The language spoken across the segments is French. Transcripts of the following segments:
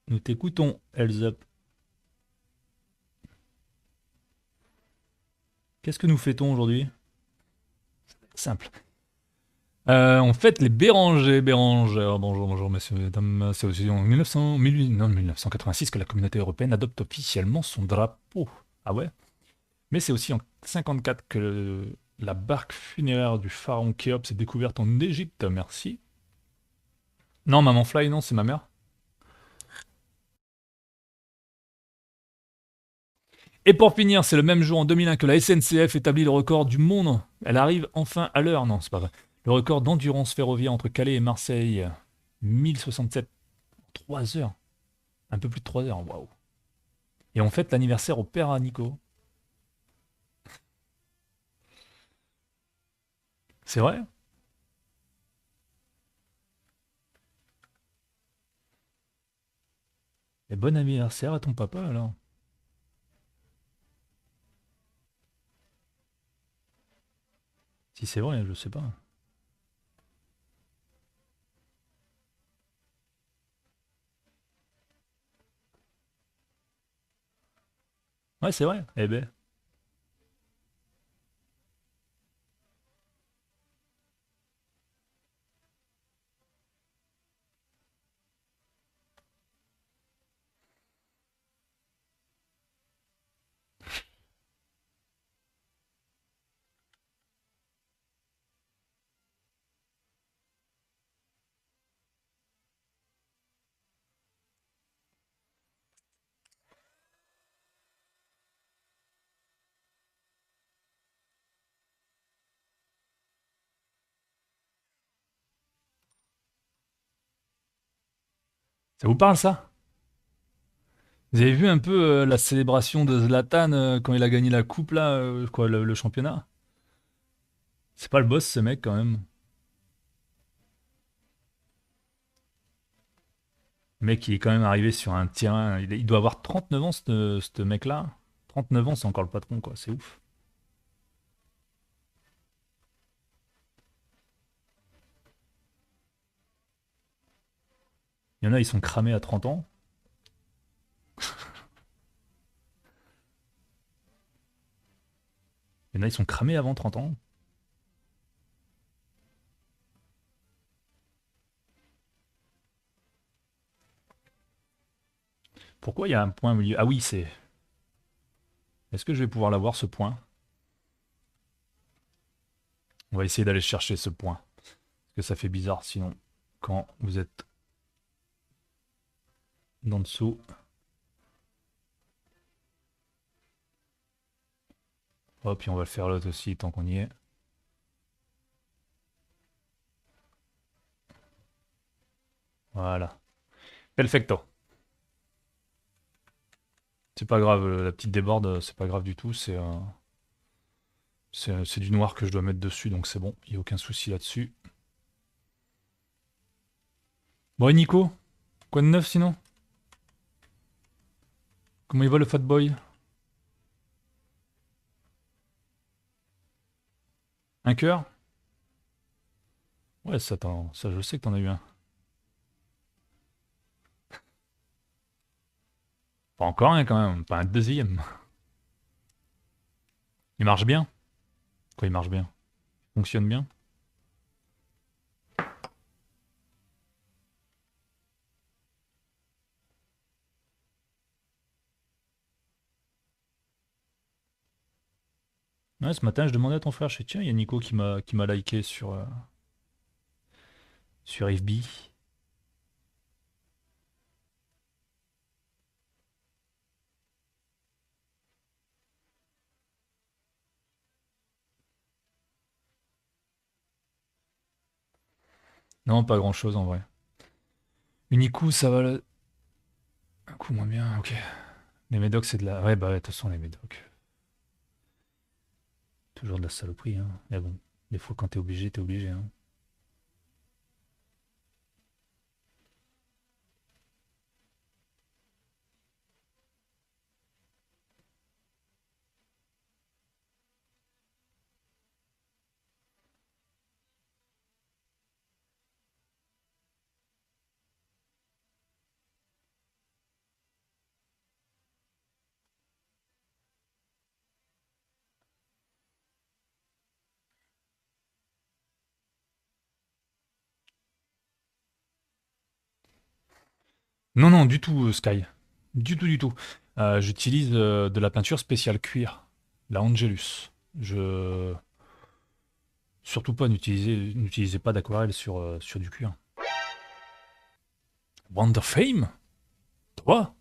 Nous t'écoutons, Elsa. Qu'est-ce que nous fêtons aujourd'hui? Simple. On fête les Bérangers. Bérangères. Bonjour, bonjour, messieurs, mesdames. C'est aussi en 1900, 18 non, 1986 que la communauté européenne adopte officiellement son drapeau. Ah ouais? Mais c'est aussi en 54 que la barque funéraire du pharaon Khéops est découverte en Égypte. Merci. Non, Maman Fly, non, c'est ma mère. Et pour finir, c'est le même jour en 2001 que la SNCF établit le record du monde. Elle arrive enfin à l'heure, non, c'est pas vrai. Le record d'endurance ferroviaire entre Calais et Marseille, 1067, 3 heures. Un peu plus de 3 heures, waouh. Et on fête l'anniversaire au père à Nico. C'est vrai? Et bon anniversaire à ton papa alors. Si c'est vrai, je sais pas. Ouais, c'est vrai. Eh ben, ça vous parle ça? Vous avez vu un peu la célébration de Zlatan quand il a gagné la coupe là, quoi, le championnat? C'est pas le boss ce mec quand même. Le mec, il est quand même arrivé sur un terrain. Il doit avoir 39 ans, ce mec-là. 39 ans, c'est encore le patron, quoi. C'est ouf. Il y en a, ils sont cramés à 30 ans. Il y en a, ils sont cramés avant 30 ans. Pourquoi il y a un point au milieu? Ah oui, c'est. Est-ce que je vais pouvoir l'avoir, ce point? On va essayer d'aller chercher ce point. Parce que ça fait bizarre, sinon, quand vous êtes d'en dessous. Hop, puis on va le faire l'autre aussi, tant qu'on y est. Voilà. Perfecto. C'est pas grave, la petite déborde, c'est pas grave du tout. C'est du noir que je dois mettre dessus, donc c'est bon. Il n'y a aucun souci là-dessus. Bon, et Nico, quoi de neuf sinon? Comment il va le fat boy? Un cœur? Ouais, ça je sais que t'en as eu un. Pas encore un quand même, pas un deuxième. Il marche bien? Quoi, il marche bien? Il fonctionne bien? Ouais, ce matin, je demandais à ton frère, je sais, tiens, il y a Nico qui m'a liké sur FB. Non, pas grand-chose en vrai. Unico, ça va un coup moins bien, ok. Les médocs, c'est de la. Ouais, bah ouais, de toute façon, les médocs. Toujours de la saloperie, hein. Mais bon, des fois, quand t'es obligé, hein. Non, non, du tout, Sky. Du tout, du tout. J'utilise de la peinture spéciale cuir, la Angelus. Je... Surtout pas, n'utilisez pas d'aquarelle sur du cuir. Wonderfame? Toi?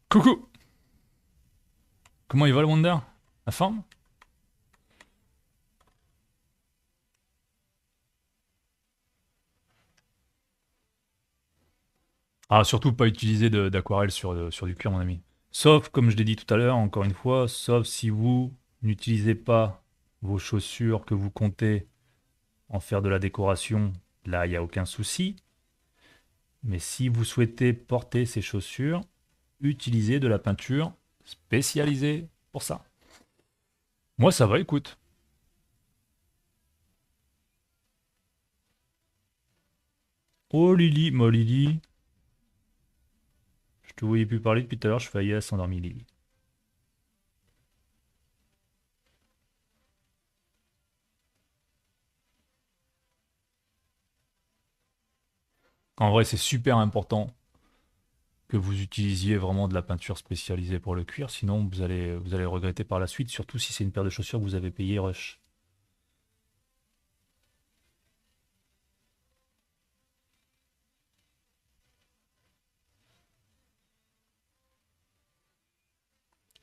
Coucou! Comment il va le Wonder? La forme? Ah, surtout pas utiliser d'aquarelle sur du cuir, mon ami. Sauf, comme je l'ai dit tout à l'heure, encore une fois, sauf si vous n'utilisez pas vos chaussures que vous comptez en faire de la décoration, là, il n'y a aucun souci. Mais si vous souhaitez porter ces chaussures, utilisez de la peinture spécialisée pour ça. Moi, ça va, écoute. Oh Lily, moi Lily, je te voyais plus parler depuis tout à l'heure, je faillis à s'endormir Lily. En vrai, c'est super important que vous utilisiez vraiment de la peinture spécialisée pour le cuir, sinon vous allez regretter par la suite, surtout si c'est une paire de chaussures que vous avez payé Rush.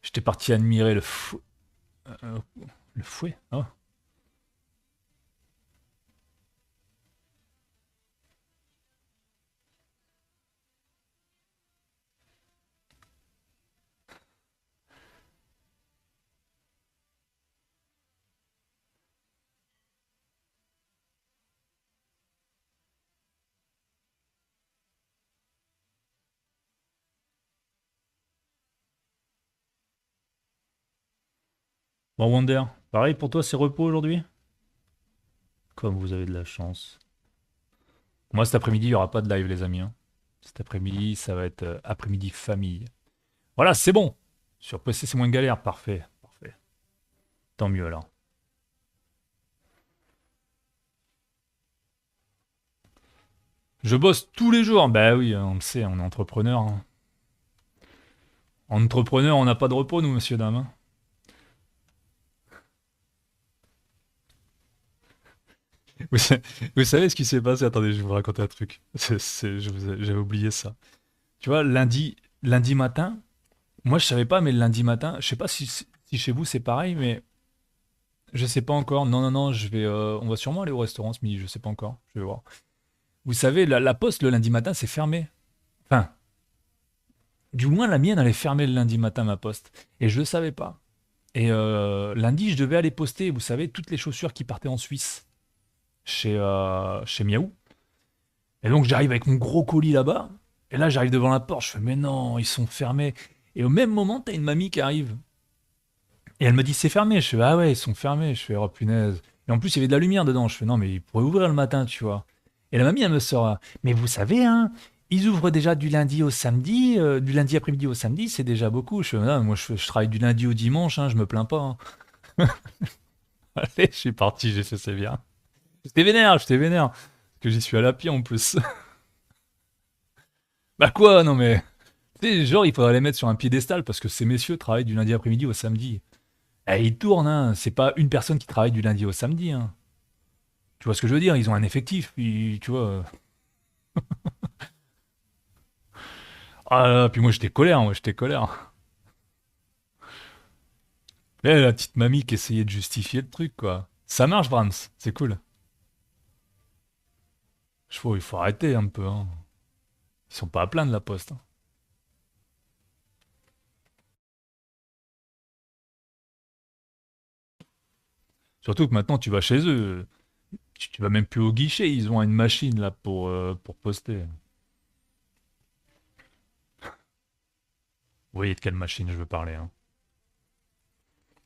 J'étais parti admirer euh, le fouet. Ah. Bon, Wonder, pareil pour toi, c'est repos aujourd'hui? Comme vous avez de la chance. Moi, cet après-midi, il n'y aura pas de live, les amis, hein. Cet après-midi, ça va être après-midi famille. Voilà, c'est bon. Sur PC, c'est moins galère. Parfait, parfait. Tant mieux alors. Je bosse tous les jours. Bah oui, on le sait, on est entrepreneur, hein. Entrepreneur, on n'a pas de repos, nous, monsieur, dame, hein. Vous, sa- vous savez ce qui s'est passé? Attendez, je vais vous raconter un truc. J'avais oublié ça. Tu vois, lundi matin, moi je savais pas, mais le lundi matin, je sais pas si chez vous c'est pareil, mais je sais pas encore. Non, non, non, on va sûrement aller au restaurant ce midi, je sais pas encore. Je vais voir. Vous savez, la poste le lundi matin, c'est fermé. Enfin, du moins la mienne, elle est fermée le lundi matin, ma poste. Et je le savais pas. Et lundi, je devais aller poster, vous savez, toutes les chaussures qui partaient en Suisse chez Miaou. Et donc j'arrive avec mon gros colis là-bas. Et là, j'arrive devant la porte, je fais, mais non, ils sont fermés. Et au même moment, t'as une mamie qui arrive. Et elle me dit, c'est fermé. Je fais, ah ouais, ils sont fermés. Je fais, oh punaise. Et en plus, il y avait de la lumière dedans. Je fais, non, mais ils pourraient ouvrir le matin, tu vois. Et la mamie, elle me sort, mais vous savez, hein, ils ouvrent déjà du lundi au samedi, du lundi après-midi au samedi, c'est déjà beaucoup. Je fais, non, moi, je travaille du lundi au dimanche, hein, je me plains pas, hein. Allez, je suis parti, j'ai fait, c'est bien. J'étais vénère. Parce que j'y suis à la pied en plus. Bah quoi, non mais. Tu sais, genre, il faudrait les mettre sur un piédestal parce que ces messieurs travaillent du lundi après-midi au samedi. Eh, ils tournent, hein. C'est pas une personne qui travaille du lundi au samedi, hein. Tu vois ce que je veux dire? Ils ont un effectif, puis, tu vois. Ah là là, puis moi j'étais colère, moi j'étais colère. Eh, la petite mamie qui essayait de justifier le truc, quoi. Ça marche, Brahms, c'est cool. Il faut arrêter un peu, hein. Ils sont pas à plaindre, la poste, hein. Surtout que maintenant tu vas chez eux, tu vas même plus au guichet, ils ont une machine là pour poster. Vous voyez de quelle machine je veux parler, hein.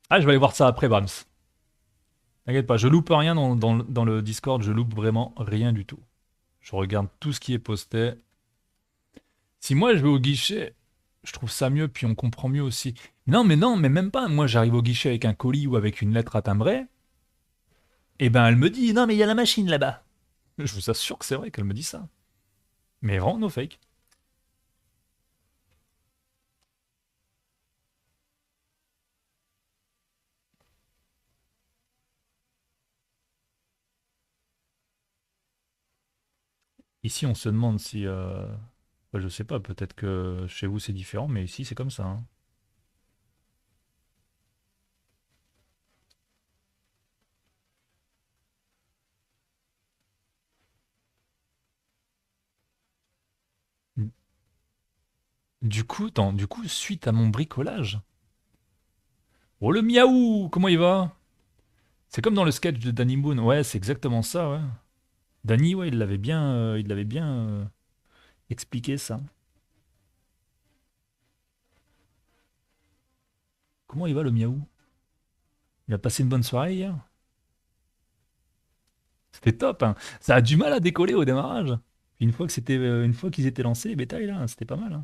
Ah, je vais aller voir ça après, Brahms. T'inquiète pas, je loupe rien dans le Discord, je loupe vraiment rien du tout. Je regarde tout ce qui est posté. Si moi je vais au guichet, je trouve ça mieux, puis on comprend mieux aussi. Non, mais même pas. Moi j'arrive au guichet avec un colis ou avec une lettre à timbrer, et ben elle me dit, non mais il y a la machine là-bas. Je vous assure que c'est vrai qu'elle me dit ça. Mais vraiment, no fake. Ici, on se demande si. Bah, je sais pas, peut-être que chez vous c'est différent, mais ici c'est comme ça, hein. Du coup, suite à mon bricolage. Oh le miaou! Comment il va? C'est comme dans le sketch de Danny Boone. Ouais, c'est exactement ça, ouais. Danny, ouais, il l'avait bien expliqué ça. Comment il va le miaou? Il a passé une bonne soirée hier? C'était top, hein. Ça a du mal à décoller au démarrage. Une fois qu'ils étaient lancés, les bétails là, c'était pas mal, hein.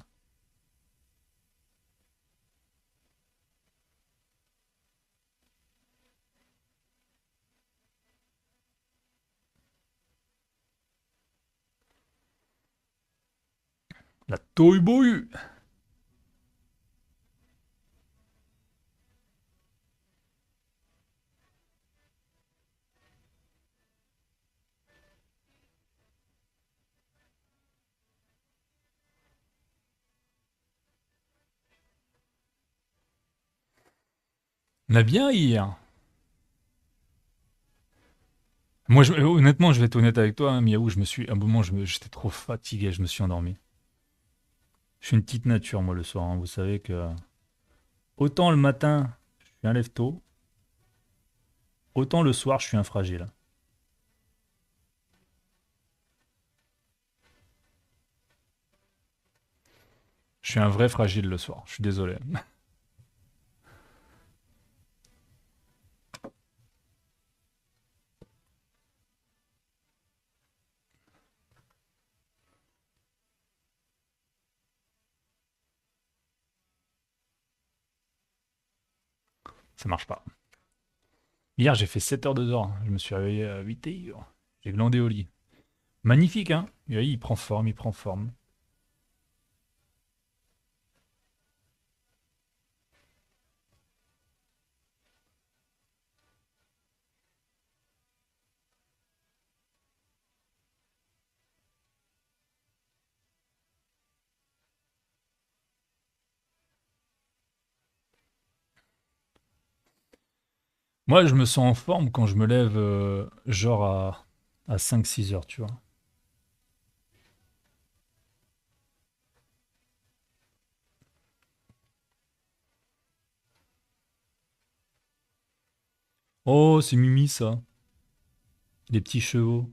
La Toy Boy! On a bien hier. Honnêtement, je vais être honnête avec toi, hein, Miaou, à un moment, j'étais trop fatigué, je me suis endormi. Je suis une petite nature, moi, le soir, hein. Vous savez que autant le matin, je suis un lève-tôt, autant le soir, je suis un fragile. Je suis un vrai fragile le soir, je suis désolé. Ça marche pas. Hier, j'ai fait 7 heures de heures. Je me suis réveillé à 8 heures. J'ai glandé au lit. Magnifique, hein? Et oui, il prend forme, il prend forme. Moi, je me sens en forme quand je me lève genre à 5 6 heures, tu vois. Oh, c'est Mimi, ça. Les petits chevaux.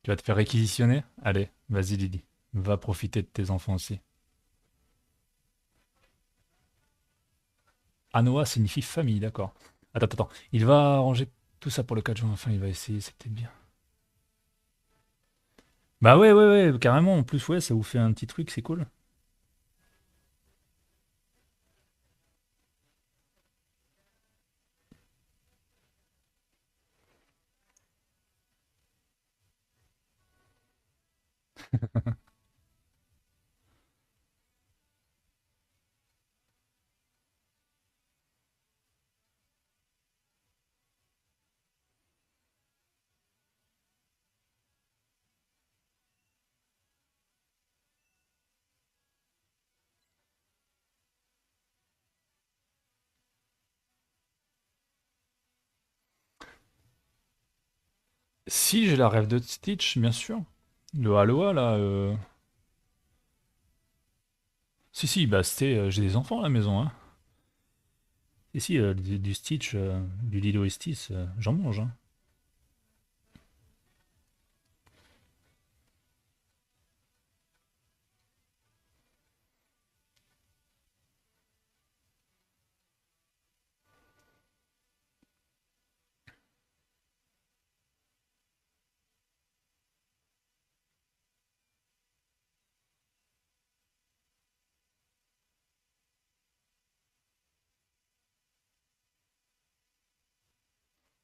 Tu vas te faire réquisitionner? Allez, vas-y, Lydie. Va profiter de tes enfants aussi. Anoa signifie famille, d'accord. Attends, attends. Il va arranger tout ça pour le 4 juin. Enfin, il va essayer, c'est peut-être bien. Bah ouais, ouais, ouais, carrément. En plus, ouais, ça vous fait un petit truc, c'est cool. Si j'ai la rêve de Stitch, bien sûr. Le Aloha, là. Si, si, bah c'était. J'ai des enfants à la maison, hein. Si, si, du Stitch, du Lilo et Stitch, j'en mange, hein.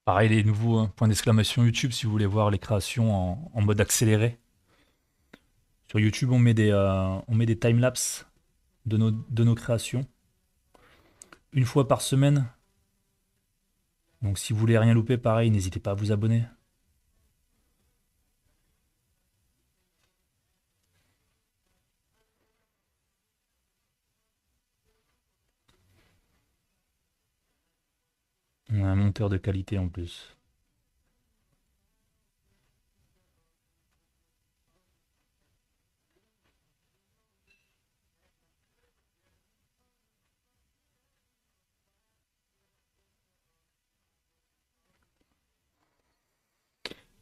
Pareil, les nouveaux points d'exclamation YouTube si vous voulez voir les créations en mode accéléré. Sur YouTube, on met des timelapses de nos créations une fois par semaine. Donc si vous voulez rien louper, pareil, n'hésitez pas à vous abonner. On a un monteur de qualité en plus.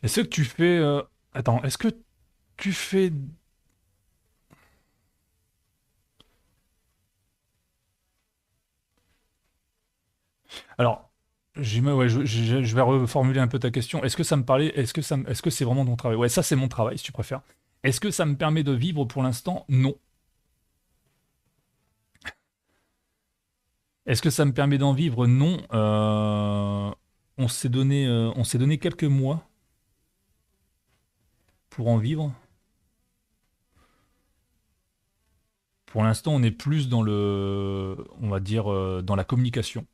Est-ce que tu fais... Attends, est-ce que tu fais... Alors, ouais, je vais reformuler un peu ta question. Est-ce que ça me parlait... Est-ce que c'est vraiment ton travail? Ouais, ça c'est mon travail, si tu préfères. Est-ce que ça me permet de vivre pour l'instant? Non. Est-ce que ça me permet d'en vivre? Non. On s'est donné quelques mois pour en vivre. Pour l'instant, on est plus dans on va dire, dans la communication.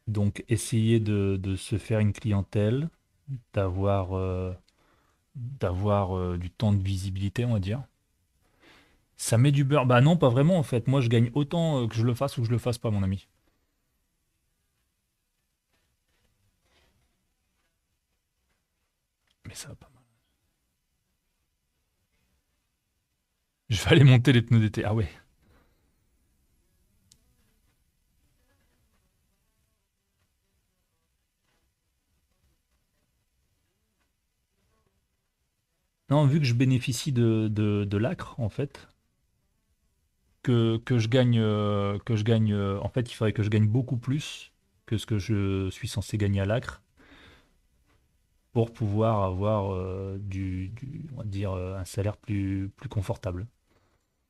Donc, essayer de se faire une clientèle, d'avoir du temps de visibilité, on va dire. Ça met du beurre. Bah non, pas vraiment en fait. Moi, je gagne autant que je le fasse ou que je le fasse pas, mon ami. Mais ça va pas mal. Je vais aller monter les pneus d'été. Ah ouais. Non, vu que je bénéficie de l'acre, en fait, que je gagne, en fait, il faudrait que je gagne beaucoup plus que ce que je suis censé gagner à l'acre pour pouvoir avoir on va dire, un salaire plus confortable.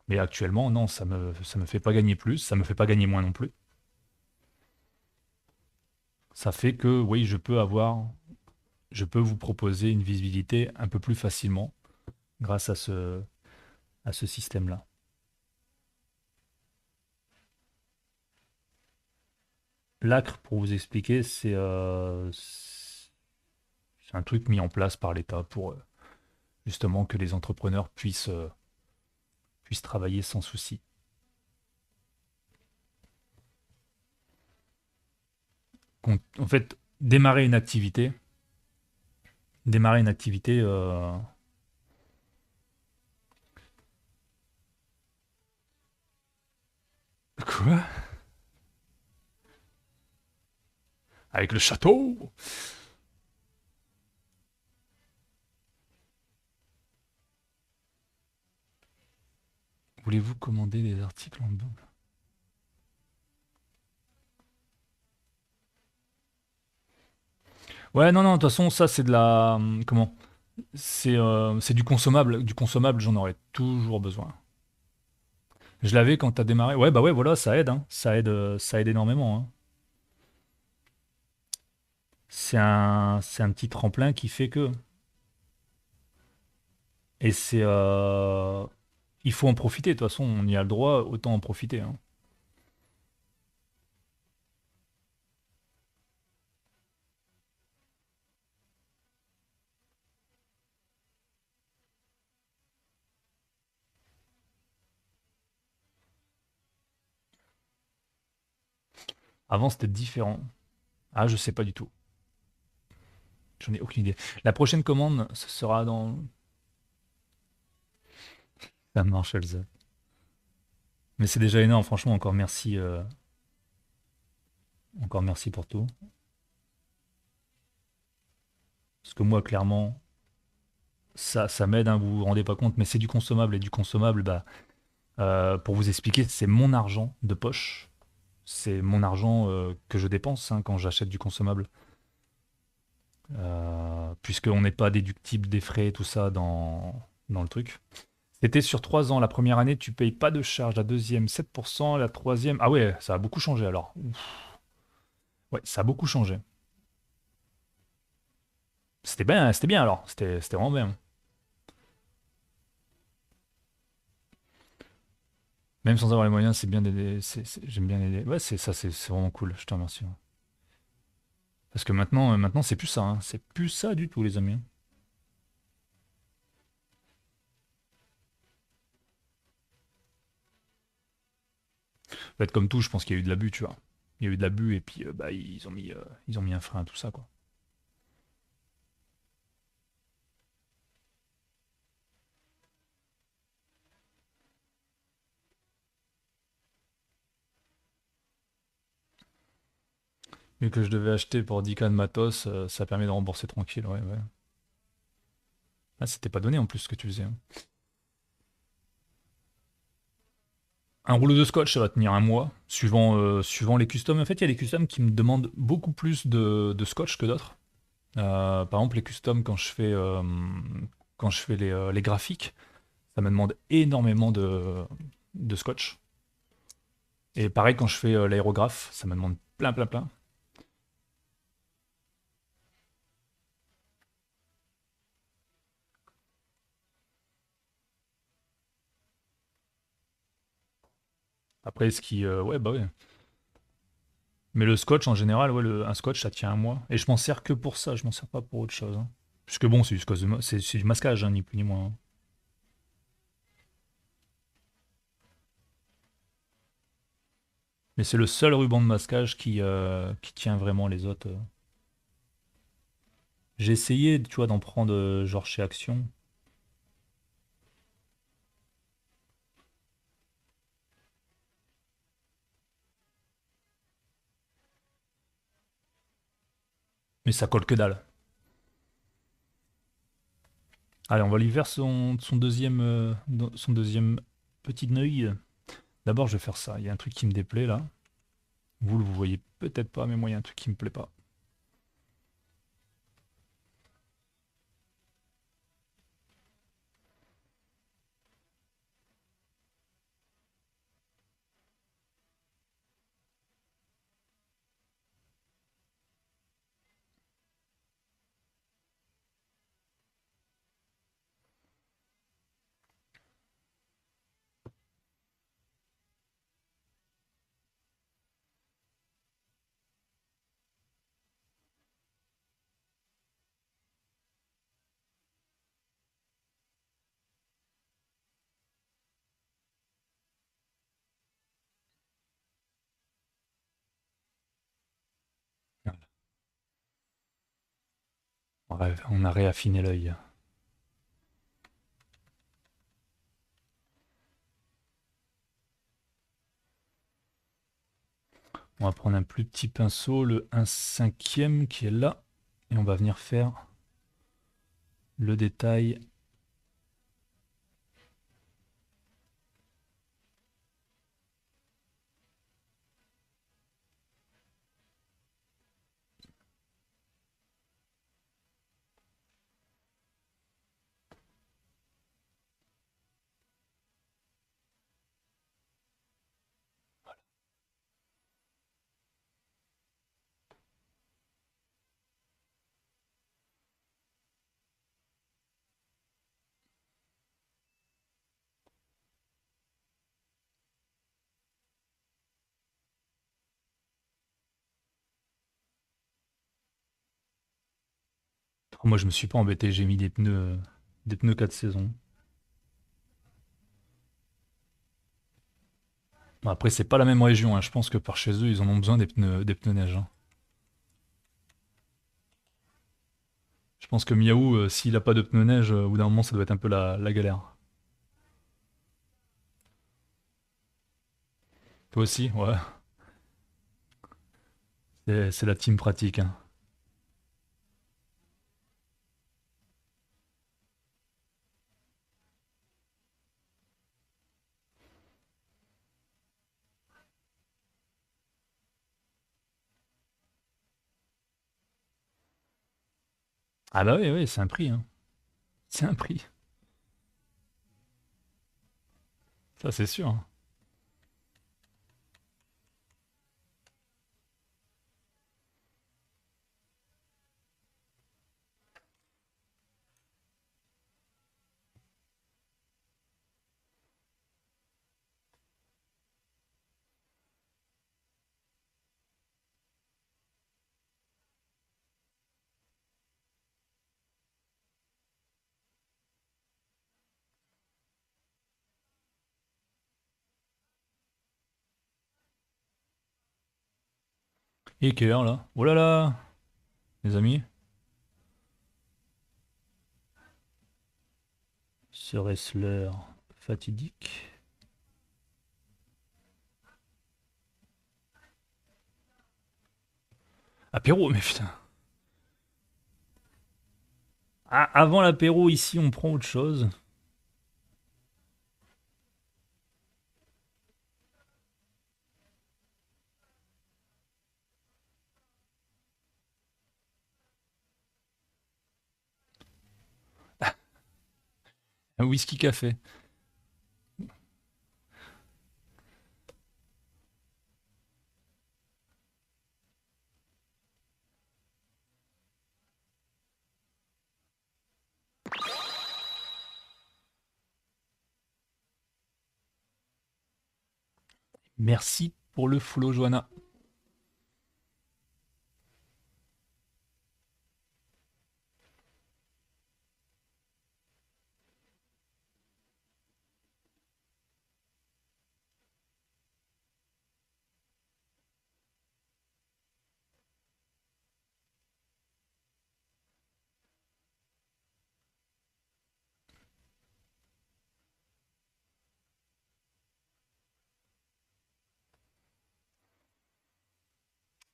Mais actuellement, non, ça me fait pas gagner plus, ça me fait pas gagner moins non plus. Ça fait que, oui, je peux vous proposer une visibilité un peu plus facilement grâce à ce système-là. L'acre, pour vous expliquer, c'est un truc mis en place par l'État pour justement que les entrepreneurs puissent travailler sans souci. En fait, démarrer une activité, quoi? Avec le château? Voulez-vous commander des articles en double? Ouais, non, non, de toute façon, ça, c'est de la... Comment? C'est du consommable. Du consommable, j'en aurais toujours besoin. Je l'avais quand t'as démarré. Ouais, bah ouais, voilà, ça aide, hein. Ça aide énormément, hein. C'est un petit tremplin qui fait que. Et il faut en profiter, de toute façon, on y a le droit, autant en profiter, hein. Avant, c'était différent. Ah, je sais pas du tout. J'en ai aucune idée. La prochaine commande, ce sera dans... Ça marche, Elsa. Mais c'est déjà énorme, franchement, encore merci pour tout. Parce que moi, clairement, ça m'aide, hein, vous vous rendez pas compte, mais c'est du consommable, et du consommable, bah, pour vous expliquer, c'est mon argent de poche. C'est mon argent que je dépense hein, quand j'achète du consommable. Puisqu'on n'est pas déductible des frais, tout ça dans le truc. C'était sur 3 ans. La première année, tu payes pas de charge. La deuxième, 7%. La troisième. Ah ouais, ça a beaucoup changé alors. Ouf. Ouais, ça a beaucoup changé. C'était bien alors. C'était vraiment bien. Même sans avoir les moyens, c'est bien d'aider. J'aime bien aider. Ouais, c'est ça, c'est vraiment cool. Je te remercie. Ouais. Parce que maintenant, c'est plus ça, hein. C'est plus ça du tout, les amis. En fait, comme tout, je pense qu'il y a eu de l'abus, tu vois. Il y a eu de l'abus et puis bah, ils ont mis un frein à tout ça, quoi. Vu que je devais acheter pour 10K de matos, ça permet de rembourser tranquille, ouais, ouais. Ah, c'était pas donné en plus ce que tu faisais, hein. Un rouleau de scotch, ça va tenir un mois, suivant les customs. En fait, il y a des customs qui me demandent beaucoup plus de scotch que d'autres. Par exemple, les customs, quand je fais les graphiques, ça me demande énormément de scotch. Et pareil, quand je fais l'aérographe, ça me demande plein, plein, plein. Après, ouais, bah ouais. Mais le scotch, en général, ouais, un scotch, ça tient un mois. Et je m'en sers que pour ça, je m'en sers pas pour autre chose, hein. Puisque bon, c'est du masquage, hein, ni plus ni moins, hein. Mais c'est le seul ruban de masquage qui tient vraiment les autres. J'ai essayé, tu vois, d'en prendre genre chez Action. Mais ça colle que dalle. Allez, on va lui faire son deuxième petit œil. D'abord, je vais faire ça. Il y a un truc qui me déplaît là. Vous le voyez peut-être pas, mais moi, il y a un truc qui me plaît pas. On a réaffiné l'œil. On va prendre un plus petit pinceau, le 1/5 qui est là. Et on va venir faire le détail. Oh, moi, je me suis pas embêté, j'ai mis des pneus 4 saisons. Bon, après, c'est pas la même région, hein. Je pense que par chez eux, ils en ont besoin des pneus neige, hein. Je pense que Miaou, s'il a pas de pneus neige, au bout d'un moment, ça doit être un peu la galère. Toi aussi, ouais. C'est la team pratique, hein. Ah bah oui, oui, c'est un prix, hein. C'est un prix. Ça c'est sûr. Et quelle heure là? Oh là là, les amis. Serait-ce l'heure fatidique? Apéro, mais putain. Ah, avant l'apéro, ici, on prend autre chose. Un whisky café. Merci pour le follow, Johanna.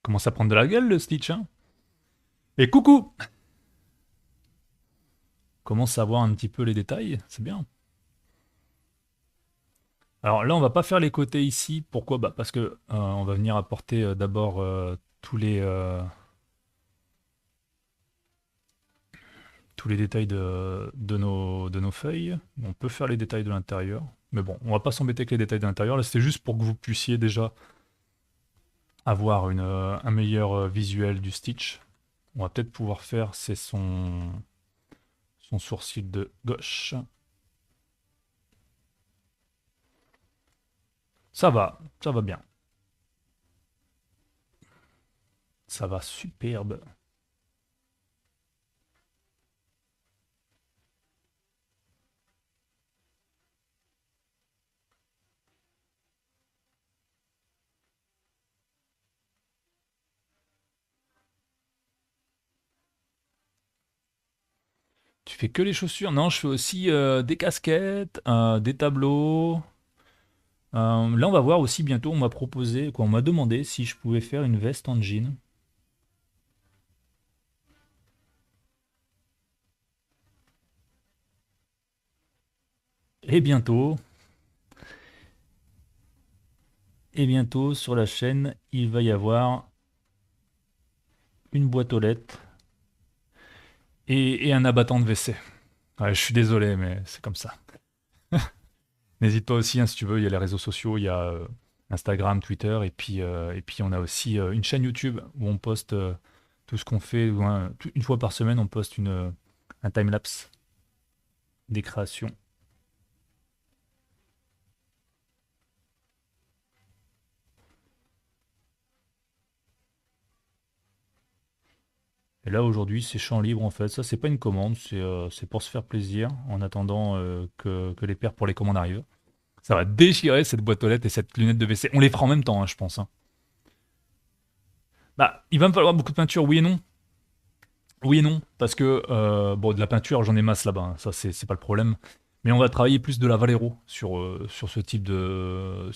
Commence à prendre de la gueule, le Stitch, hein. Et coucou! Commence à voir un petit peu les détails, c'est bien. Alors là, on va pas faire les côtés ici. Pourquoi? Bah parce que on va venir apporter d'abord tous les détails de nos feuilles. On peut faire les détails de l'intérieur. Mais bon, on va pas s'embêter avec les détails de l'intérieur. Là, c'était juste pour que vous puissiez déjà avoir un meilleur visuel du Stitch. On va peut-être pouvoir faire, c'est son sourcil de gauche. Ça va bien. Ça va superbe. Tu fais que les chaussures? Non, je fais aussi des casquettes, des tableaux. Là, on va voir aussi bientôt, on m'a proposé, quoi, on m'a demandé si je pouvais faire une veste en jean. Et bientôt, et bientôt, sur la chaîne, il va y avoir une boîte aux lettres et un abattant de WC. Ouais, je suis désolé, mais c'est comme ça. N'hésite pas aussi, hein, si tu veux, il y a les réseaux sociaux, il y a Instagram, Twitter, et puis on a aussi une chaîne YouTube où on poste tout ce qu'on fait. Une fois par semaine, on poste un time-lapse des créations. Et là, aujourd'hui, c'est champ libre, en fait. Ça, c'est pas une commande, c'est pour se faire plaisir, en attendant que les paires pour les commandes arrivent. Ça va déchirer cette boîte aux lettres et cette lunette de WC. On les fera en même temps, hein, je pense, hein. Bah, il va me falloir beaucoup de peinture, oui et non. Oui et non, parce que bon, de la peinture, j'en ai masse là-bas, hein, ça c'est pas le problème. Mais on va travailler plus de la Valero sur ce type de,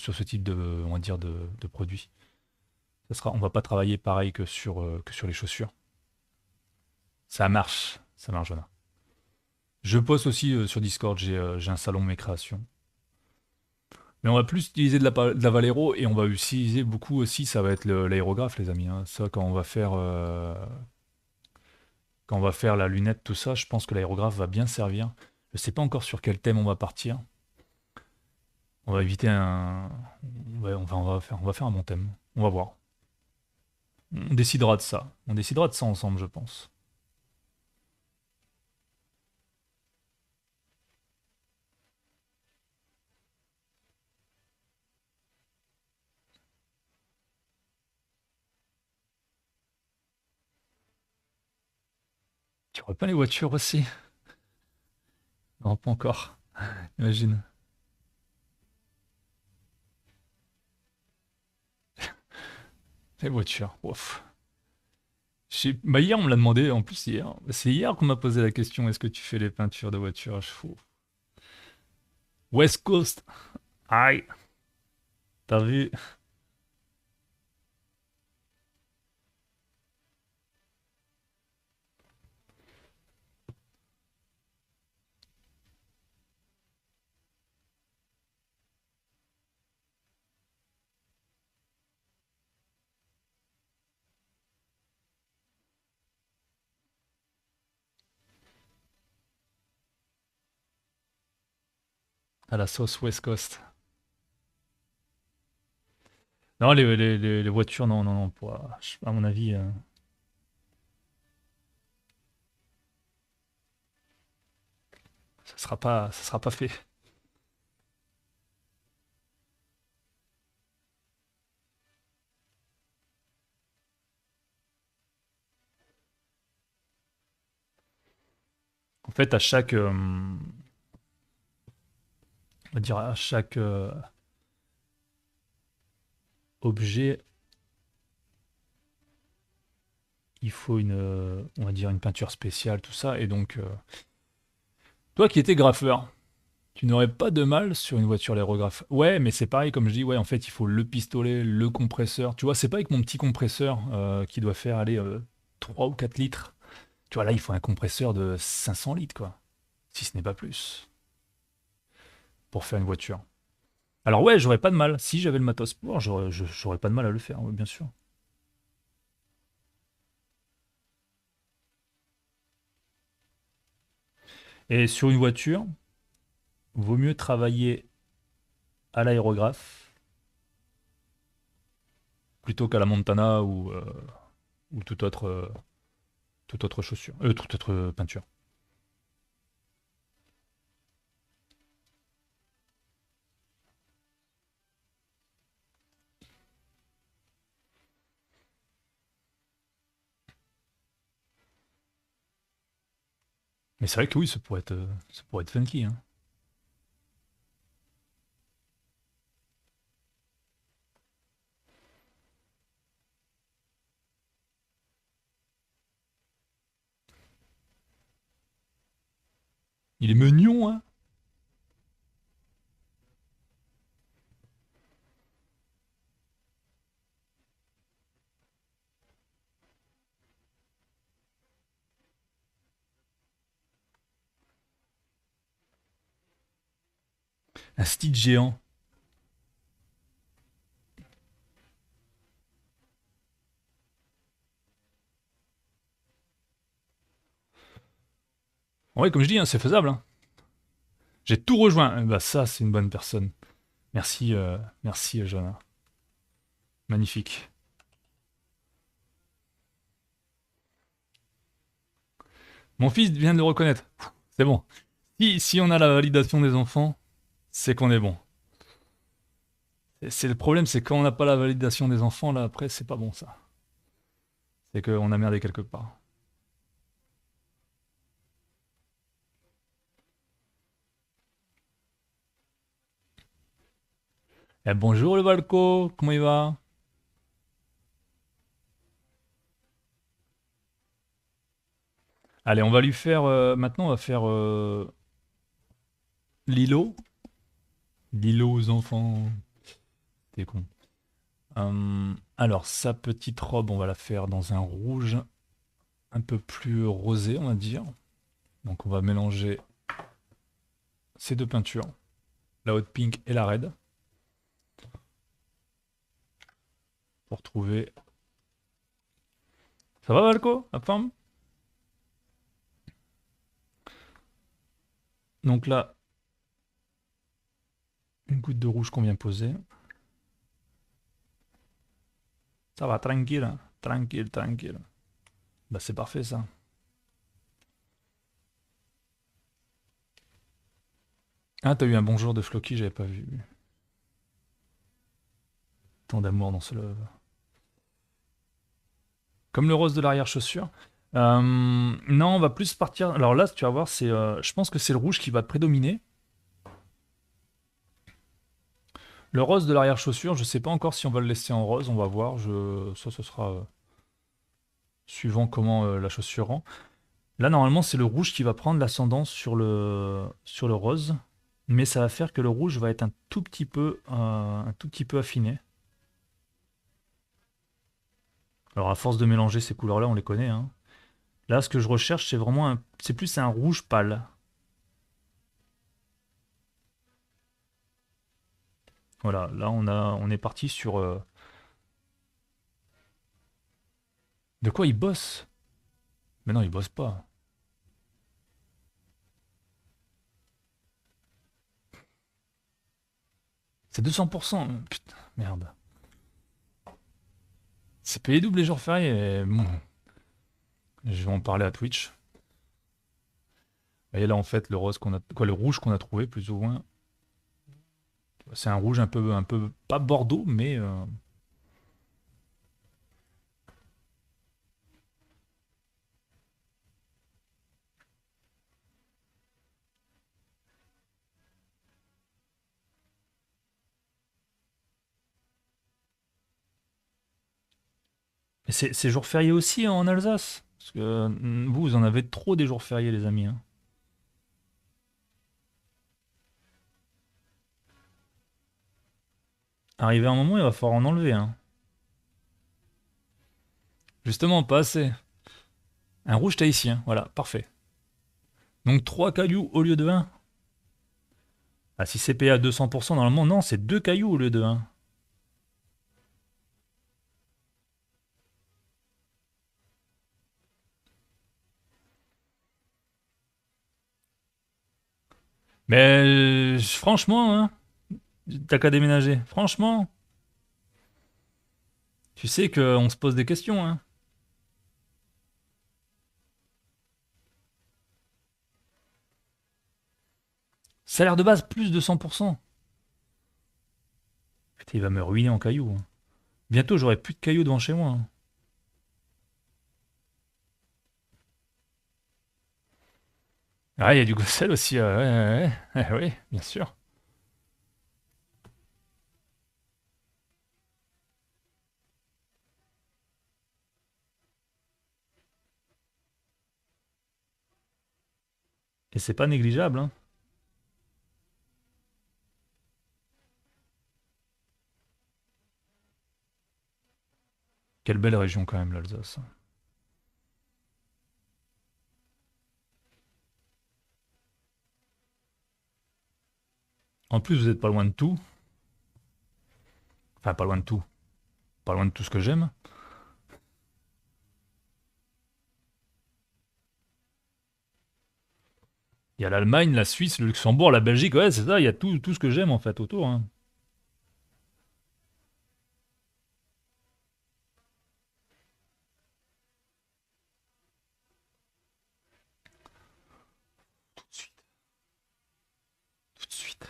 on va dire de produit. On va pas travailler pareil que sur les chaussures. Ça marche, voilà. Je poste aussi sur Discord, j'ai un salon de mes créations. Mais on va plus utiliser de la Valero et on va utiliser beaucoup aussi, ça va être l'aérographe, les amis, hein. Ça, quand on va faire la lunette, tout ça, je pense que l'aérographe va bien servir. Je sais pas encore sur quel thème on va partir. On va éviter un... Ouais, on va faire un bon thème. On va voir. On décidera de ça. On décidera de ça ensemble, je pense. Tu aurais pas les voitures aussi? Non, pas encore. Imagine. Les voitures. Ouf. Bah hier, on me l'a demandé, en plus hier. C'est hier qu'on m'a posé la question, est-ce que tu fais les peintures de voitures? Je fous. West Coast. Aïe. T'as vu? À la sauce West Coast. Non, les voitures, non, non, non. À mon avis, ça sera pas fait. En fait, on va dire à chaque objet, il faut on va dire une peinture spéciale, tout ça. Et donc, toi qui étais graffeur, tu n'aurais pas de mal sur une voiture l'aérographe. Ouais, mais c'est pareil, comme je dis, ouais, en fait, il faut le pistolet, le compresseur. Tu vois, c'est pas avec mon petit compresseur qui doit faire aller 3 ou 4 litres. Tu vois, là, il faut un compresseur de 500 litres, quoi. Si ce n'est pas plus, pour faire une voiture. Alors ouais, j'aurais pas de mal. Si j'avais le matos pour, j'aurais pas de mal à le faire, ouais, bien sûr. Et sur une voiture, vaut mieux travailler à l'aérographe plutôt qu'à la Montana ou toute autre chaussure, toute autre peinture. Mais c'est vrai que oui, ça pourrait être funky, hein. Il est mignon, hein. Un Stitch géant. Ouais, comme je dis, hein, c'est faisable, hein. J'ai tout rejoint. Bah ça, c'est une bonne personne. Merci, merci, Johanna. Magnifique. Mon fils vient de le reconnaître. C'est bon. Si on a la validation des enfants, c'est qu'on est bon. C'est le problème, c'est quand on n'a pas la validation des enfants, là, après, c'est pas bon, ça. C'est qu'on a merdé quelque part. Eh, bonjour le Valco, comment il va? Allez, on va lui faire... maintenant, on va faire Lilo. Lilo aux enfants. T'es con. Alors, sa petite robe, on va la faire dans un rouge un peu plus rosé, on va dire. Donc, on va mélanger ces deux peintures, la hot pink et la red, pour trouver... Ça va, Valco? La forme? Donc là, Une goutte de rouge qu'on vient poser. Ça va, tranquille, hein. Tranquille, tranquille. Bah c'est parfait ça. Ah, t'as eu un bonjour de Floki, j'avais pas vu. Tant d'amour dans ce love. Comme le rose de l'arrière-chaussure. Non, on va plus partir. Alors là, tu vas voir, je pense que c'est le rouge qui va prédominer. Le rose de l'arrière-chaussure, je sais pas encore si on va le laisser en rose, on va voir. Ça, ce sera suivant comment la chaussure rend. Là, normalement, c'est le rouge qui va prendre l'ascendance sur le rose. Mais ça va faire que le rouge va être un tout petit peu affiné. Alors, à force de mélanger ces couleurs-là, on les connaît, hein. Là, ce que je recherche, c'est plus un rouge pâle. Voilà, là, on est parti sur. De quoi il bosse? Mais non, il bosse pas. C'est 200%. Putain, merde. C'est payé double les jours fériés. Bon, je vais en parler à Twitch. Et là, en fait, le rouge qu'on a trouvé, plus ou moins, c'est un rouge un peu, pas bordeaux, mais mais c'est jour férié aussi hein, en Alsace. Parce que vous en avez trop des jours fériés, les amis, hein. Arrivé à un moment, il va falloir en enlever, hein. Justement, pas assez. Un rouge tahitien, voilà, parfait. Donc 3 cailloux au lieu de un. Ah, si c'est payé à 200%, normalement, non, c'est 2 cailloux au lieu de un. Mais franchement, hein, t'as qu'à déménager. Franchement, tu sais qu'on se pose des questions, hein. Salaire de base, plus de 100%. Putain, il va me ruiner en cailloux, hein. Bientôt, j'aurai plus de cailloux devant chez moi, hein. Ah, il y a du Gossel aussi, ouais, ouais, ouais, bien sûr. Et c'est pas négligeable, hein. Quelle belle région quand même, l'Alsace. En plus, vous êtes pas loin de tout. Enfin, pas loin de tout. Pas loin de tout ce que j'aime. Il y a l'Allemagne, la Suisse, le Luxembourg, la Belgique, ouais, c'est ça, il y a tout ce que j'aime en fait autour, hein. Tout de suite, tout de suite.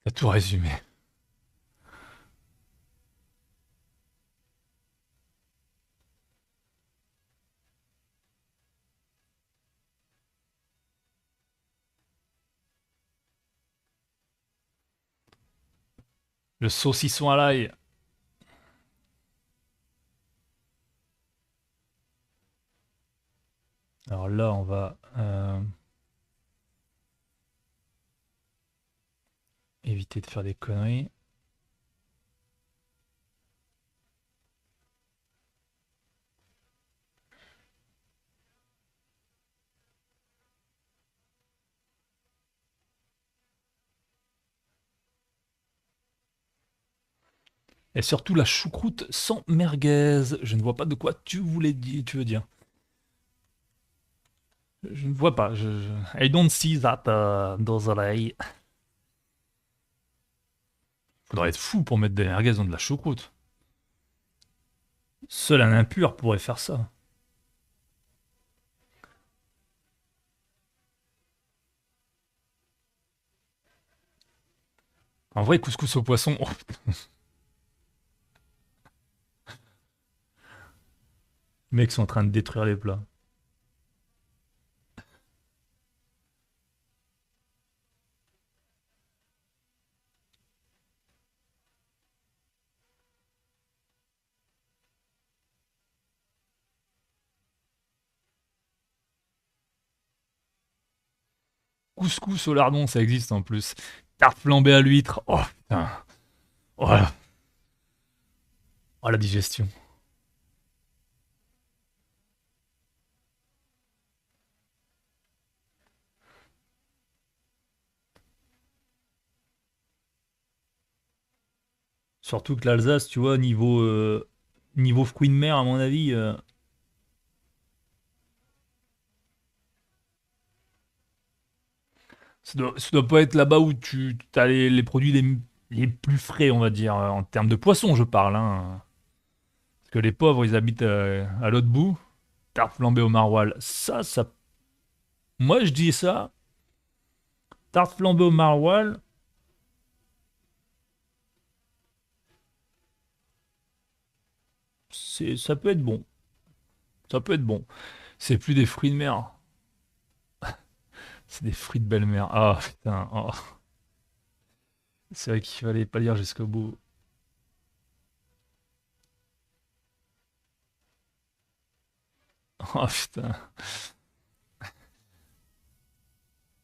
T'as tout résumé. Le saucisson à l'ail. Alors là, on va éviter de faire des conneries. Et surtout la choucroute sans merguez. Je ne vois pas de quoi tu veux dire. Je ne vois pas. I don't see that, those. Faudrait être fou pour mettre des merguez dans de la choucroute. Seul un impur pourrait faire ça. En vrai, couscous au poisson. Oh. Les mecs sont en train de détruire les plats. Couscous au lardon, ça existe en plus. Tarte flambée à l'huître. Oh putain. Oh, oh, la digestion. Surtout que l'Alsace, tu vois, niveau fruits de mer, à mon avis, ça doit pas être là-bas où tu as les produits les plus frais, on va dire, en termes de poisson, je parle. Hein. Parce que les pauvres, ils habitent à l'autre bout. Tarte flambée au maroilles. Ça. Moi, je dis ça. Tarte flambée au maroilles, ça peut être bon. Ça peut être bon. C'est plus des fruits de mer. C'est des fruits de belle-mère. Ah, putain. Oh. C'est vrai qu'il fallait pas lire jusqu'au bout. Oh, putain.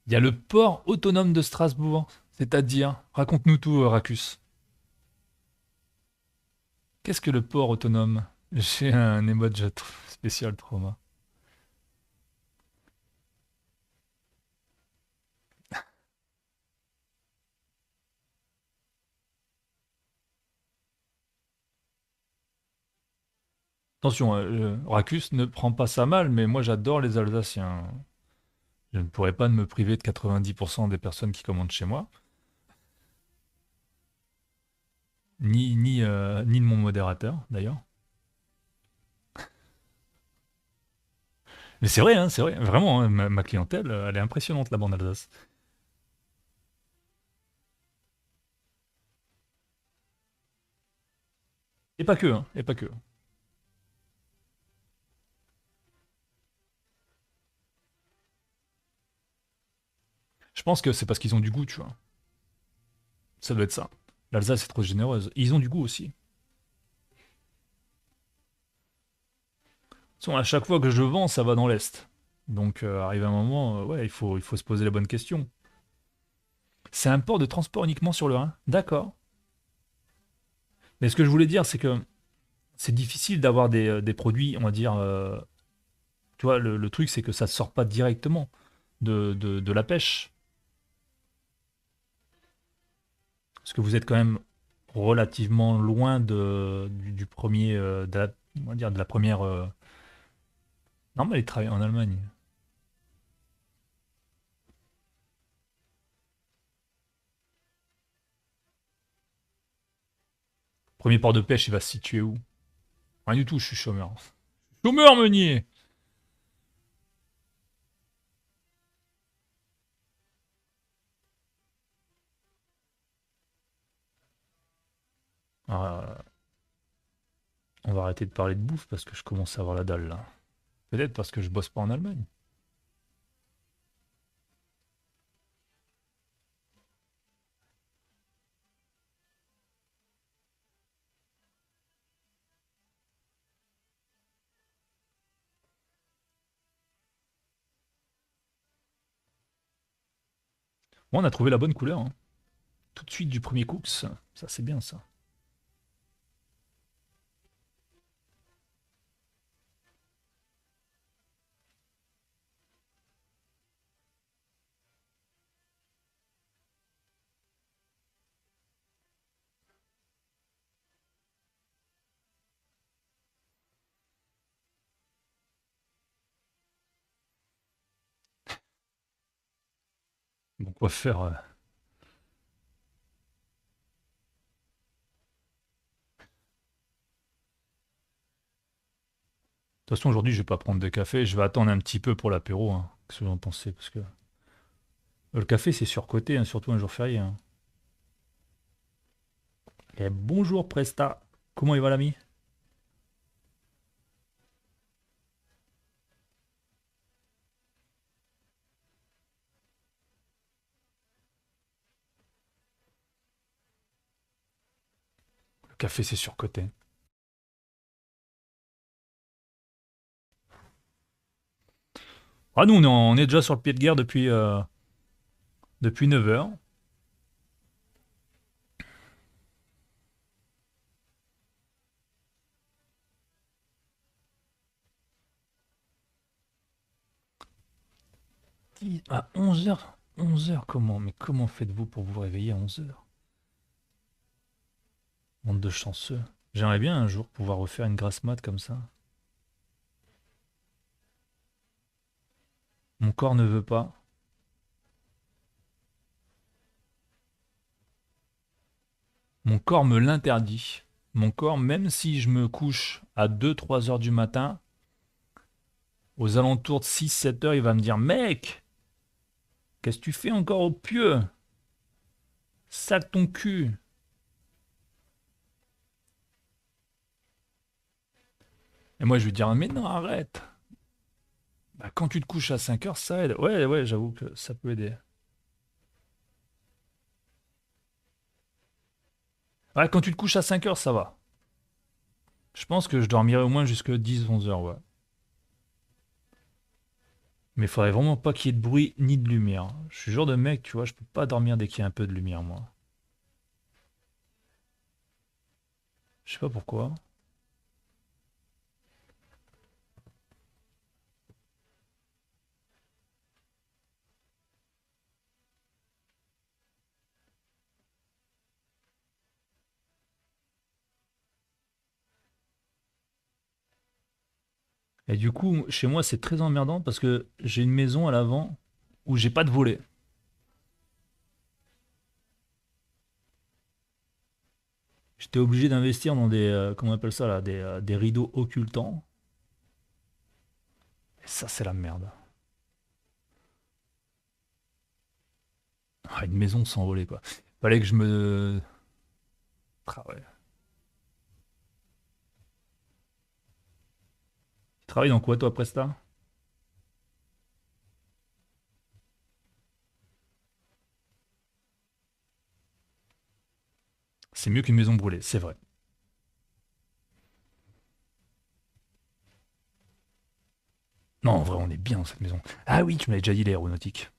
Il y a le port autonome de Strasbourg. C'est-à-dire, raconte-nous tout, Racus. Qu'est-ce que le port autonome? J'ai un emoji spécial trauma. Attention, Racus ne prend pas ça mal, mais moi j'adore les Alsaciens. Je ne pourrais pas me priver de 90% des personnes qui commandent chez moi, ni de mon modérateur d'ailleurs. Mais c'est vrai, vraiment, hein, ma clientèle, elle est impressionnante là-bas en Alsace. Et pas que, hein, et pas que. Je pense que c'est parce qu'ils ont du goût, tu vois. Ça doit être ça. L'Alsace est trop généreuse. Ils ont du goût aussi. De toute façon, à chaque fois que je vends, ça va dans l'Est. Donc, arrive un moment, ouais, il faut se poser la bonne question. C'est un port de transport uniquement sur le Rhin. D'accord. Mais ce que je voulais dire, c'est que c'est difficile d'avoir des produits, on va dire. Tu vois, le truc, c'est que ça ne sort pas directement de la pêche. Parce que vous êtes quand même relativement loin du premier. On va dire de la première. Non, mais ils travaillent en Allemagne. Premier port de pêche, il va se situer où? Rien du tout, je suis chômeur. Chômeur, Meunier! Ah, on va arrêter de parler de bouffe parce que je commence à avoir la dalle là. Peut-être parce que je bosse pas en Allemagne. Bon, on a trouvé la bonne couleur. Hein. Tout de suite du premier cooks. Ça, c'est bien ça. Donc on va faire... De toute façon, aujourd'hui, je vais pas prendre de café. Je vais attendre un petit peu pour l'apéro, hein. Qu'est-ce que vous en pensez? Parce que le café, c'est surcoté, hein, surtout un jour férié, hein. Et bonjour Presta. Comment il va l'ami? Le café, c'est surcoté. Ah, nous, on est déjà sur le pied de guerre depuis 9 heures. À 11 heures. 11 heures, comment? Mais comment faites-vous pour vous réveiller à 11 heures? Monde de chanceux. J'aimerais bien un jour pouvoir refaire une grasse mat comme ça. Mon corps ne veut pas. Mon corps me l'interdit. Mon corps, même si je me couche à 2, 3 heures du matin, aux alentours de 6, 7 heures, il va me dire: Mec, qu'est-ce que tu fais encore au pieu? Sac ton cul. Et moi, je lui dis: Mais non, arrête. Bah, quand tu te couches à 5 heures, ça aide. Ouais, ouais, j'avoue que ça peut aider. Ouais, quand tu te couches à 5 heures, ça va. Je pense que je dormirai au moins jusque 10, 11 heures, ouais. Mais il faudrait vraiment pas qu'il y ait de bruit ni de lumière. Je suis le genre de mec, tu vois, je peux pas dormir dès qu'il y a un peu de lumière, moi. Je sais pas pourquoi. Et du coup, chez moi, c'est très emmerdant parce que j'ai une maison à l'avant où j'ai pas de volet. J'étais obligé d'investir dans des, comment on appelle ça là, des rideaux occultants. Et ça, c'est la merde. Ah, une maison sans volet, quoi. Fallait que je me... Ah ouais. Tu travailles dans quoi, toi, Presta? C'est mieux qu'une maison brûlée, c'est vrai. Non, en vrai, on est bien dans cette maison. Ah oui, tu m'avais déjà dit l'aéronautique.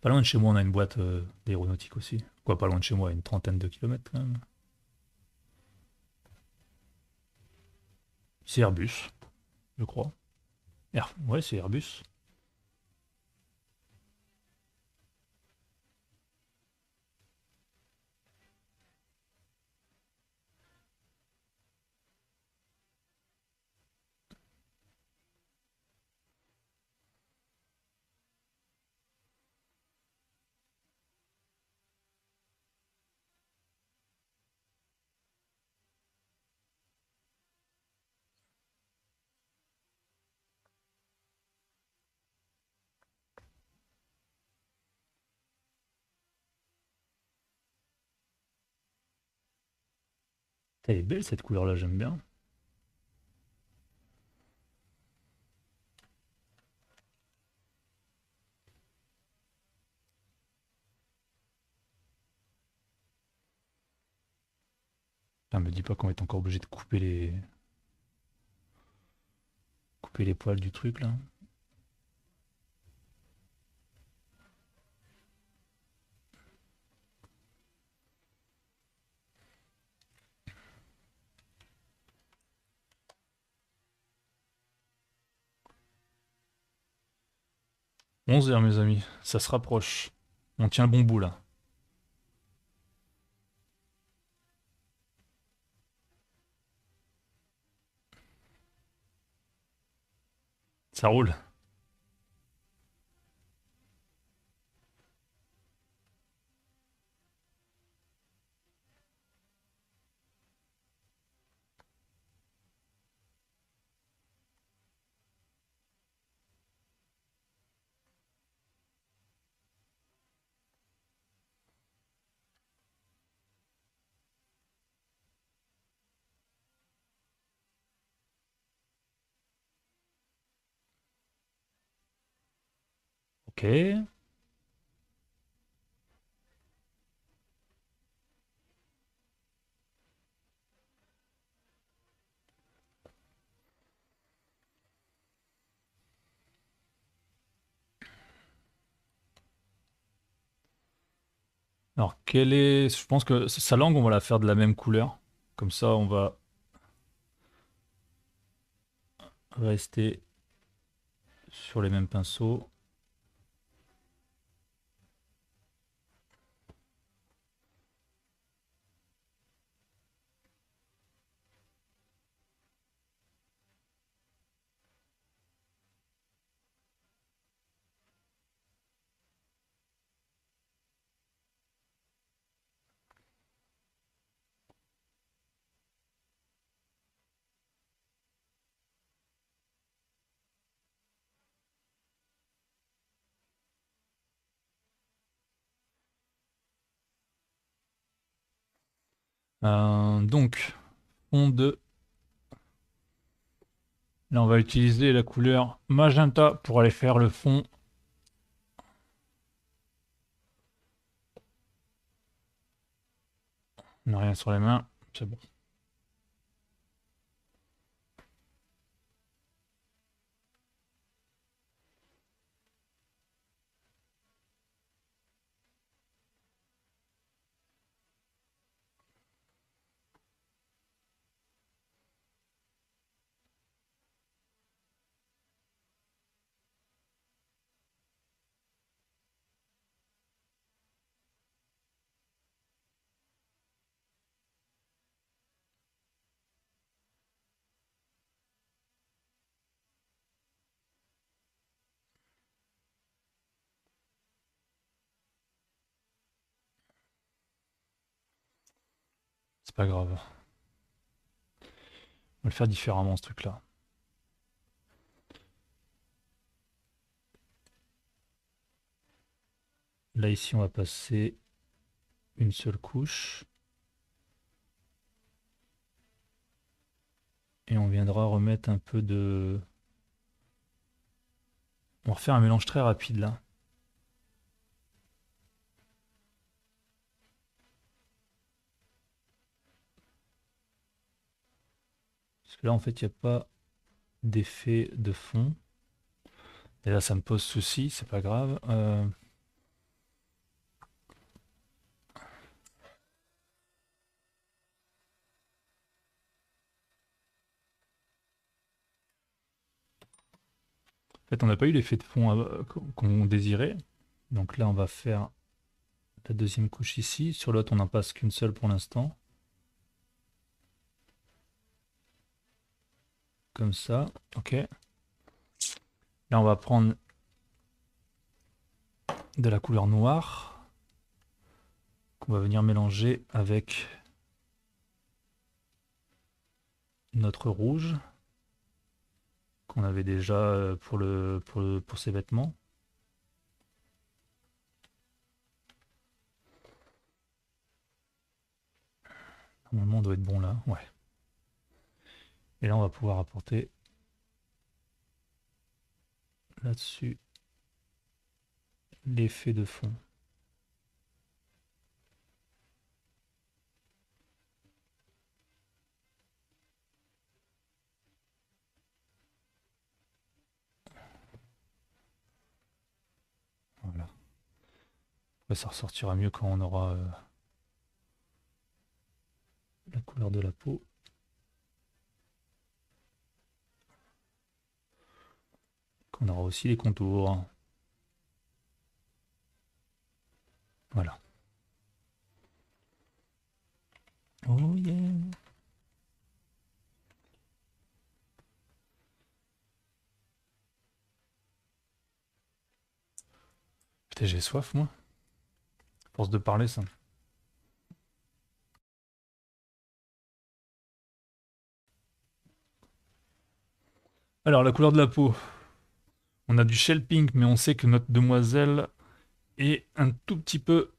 Pas loin de chez moi, on a une boîte d'aéronautique aussi. Quoi, pas loin de chez moi, une trentaine de kilomètres quand même. C'est Airbus, je crois. Ouais, c'est Airbus. Elle est belle cette couleur-là, j'aime bien. Putain, me dis pas qu'on va être encore obligé de couper les poils du truc là. 11 heures, mes amis, ça se rapproche. On tient le bon bout là. Ça roule. Ok. Alors, quelle est... Je pense que sa langue, on va la faire de la même couleur. Comme ça, on va rester sur les mêmes pinceaux. Donc, fond de... Là, on va utiliser la couleur magenta pour aller faire le fond. On n'a rien sur les mains, c'est bon. C'est pas grave. On va le faire différemment, ce truc-là. Là, ici, on va passer une seule couche. Et on viendra remettre un peu de... On va refaire un mélange très rapide, là. Parce que là, en fait, il n'y a pas d'effet de fond. Et là, ça me pose souci, c'est pas grave. En fait, on n'a pas eu l'effet de fond qu'on désirait. Donc là, on va faire la deuxième couche ici. Sur l'autre, on n'en passe qu'une seule pour l'instant. Comme ça. Ok. Là, on va prendre de la couleur noire qu'on va venir mélanger avec notre rouge qu'on avait déjà pour ces vêtements. Normalement, on doit être bon là. Ouais. Et là, on va pouvoir apporter là-dessus l'effet de fond. Voilà. Après, ça ressortira mieux quand on aura la couleur de la peau. Qu'on aura aussi les contours. Voilà. Oh yeah. Putain, j'ai soif, moi. Force de parler, ça. Alors, la couleur de la peau. On a du shell pink, mais on sait que notre demoiselle est un tout petit peu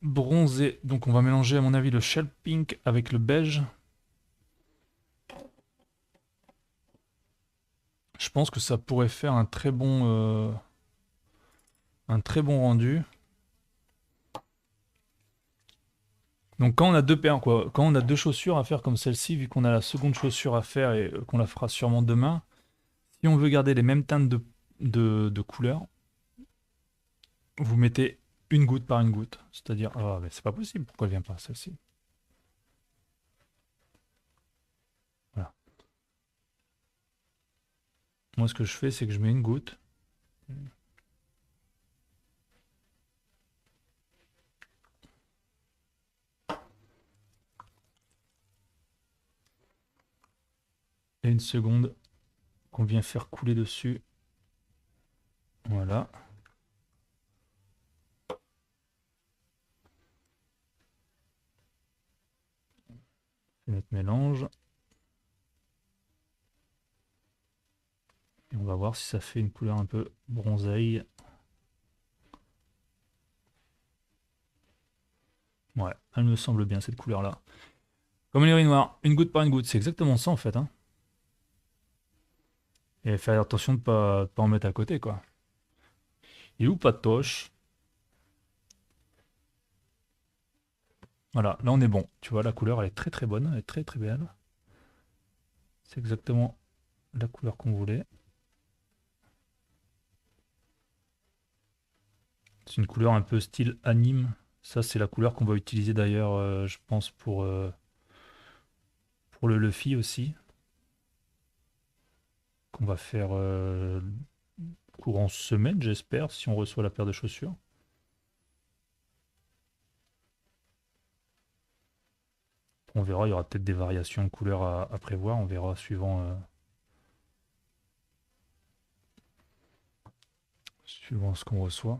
bronzée. Donc, on va mélanger, à mon avis, le shell pink avec le beige. Je pense que ça pourrait faire un très bon rendu. Donc quand on a deux paires, quoi, quand on a deux chaussures à faire comme celle-ci, vu qu'on a la seconde chaussure à faire et qu'on la fera sûrement demain, si on veut garder les mêmes teintes de couleurs, vous mettez une goutte par une goutte. C'est-à-dire, ah mais c'est pas possible, pourquoi elle vient pas celle-ci? Voilà. Moi ce que je fais, c'est que je mets une goutte. Et une seconde qu'on vient faire couler dessus. Voilà. C'est notre mélange. Et on va voir si ça fait une couleur un peu bronzaille. Ouais, elle me semble bien cette couleur-là. Comme les riz noirs, une goutte par une goutte, c'est exactement ça en fait, hein. Et faire attention de pas en mettre à côté, quoi. Il est où Patoche? Voilà, là on est bon. Tu vois, la couleur elle est très très bonne, elle est très très belle. C'est exactement la couleur qu'on voulait. C'est une couleur un peu style anime. Ça, c'est la couleur qu'on va utiliser d'ailleurs, je pense, pour le Luffy aussi. Qu'on va faire courant semaine, j'espère, si on reçoit la paire de chaussures. On verra, il y aura peut-être des variations de couleurs à prévoir. On verra suivant ce qu'on reçoit.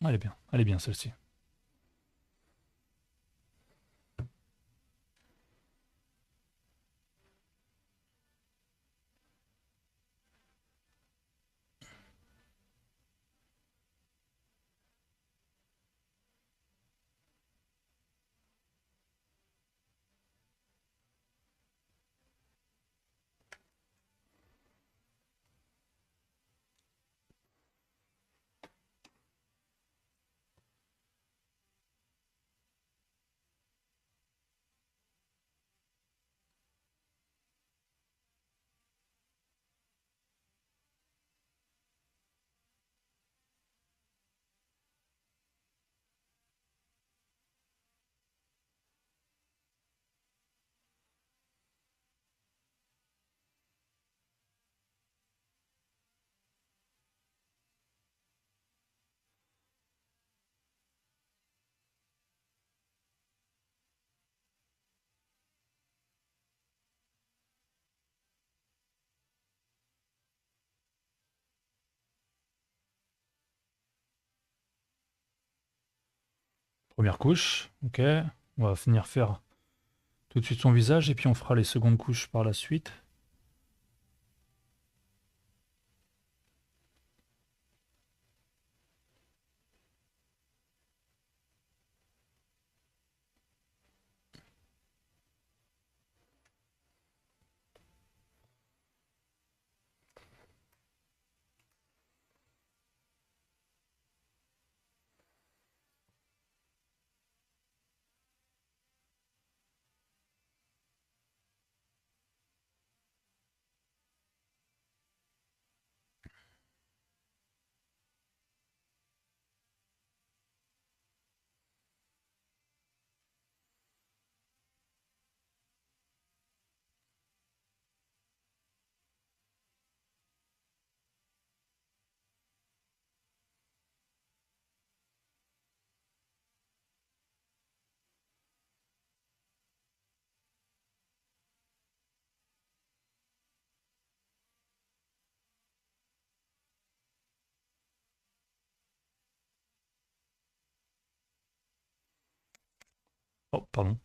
Elle est bien celle-ci. Première couche, ok. On va finir faire tout de suite son visage et puis on fera les secondes couches par la suite. Oh, pardon.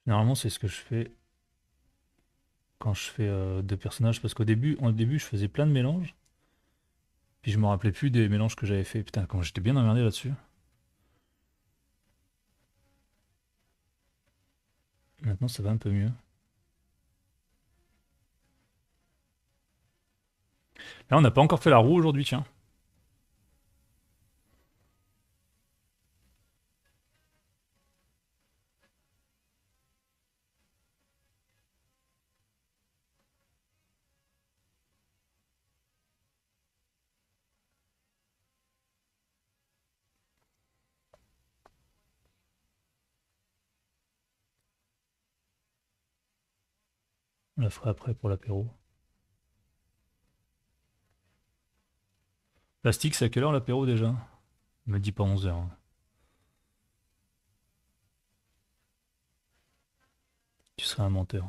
Généralement, c'est ce que je fais quand je fais deux personnages, parce qu'au début, je faisais plein de mélanges, puis je me rappelais plus des mélanges que j'avais fait. Putain, comment j'étais bien emmerdé là-dessus. Maintenant, ça va un peu mieux. Là, on n'a pas encore fait la roue aujourd'hui, tiens. On la fera après pour l'apéro. Plastique, c'est à quelle heure l'apéro déjà? Me dis pas 11h. Tu serais un menteur.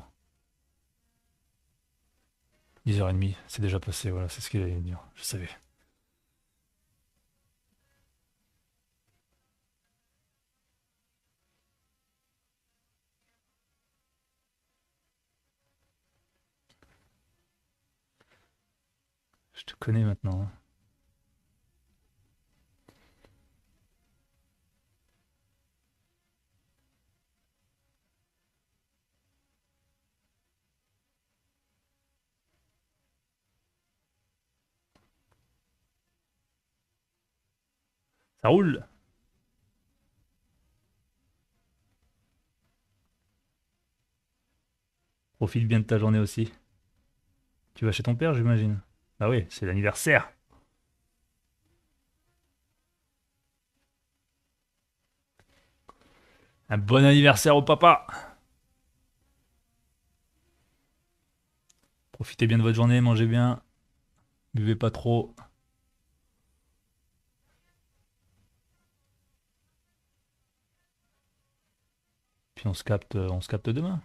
10h30, c'est déjà passé, voilà, c'est ce qu'il allait dire. Je savais. Je te connais maintenant, hein. Ça roule! Profite bien de ta journée aussi. Tu vas chez ton père, j'imagine. Ah oui, c'est l'anniversaire. Un bon anniversaire au papa. Profitez bien de votre journée, mangez bien, buvez pas trop. Puis on se capte demain.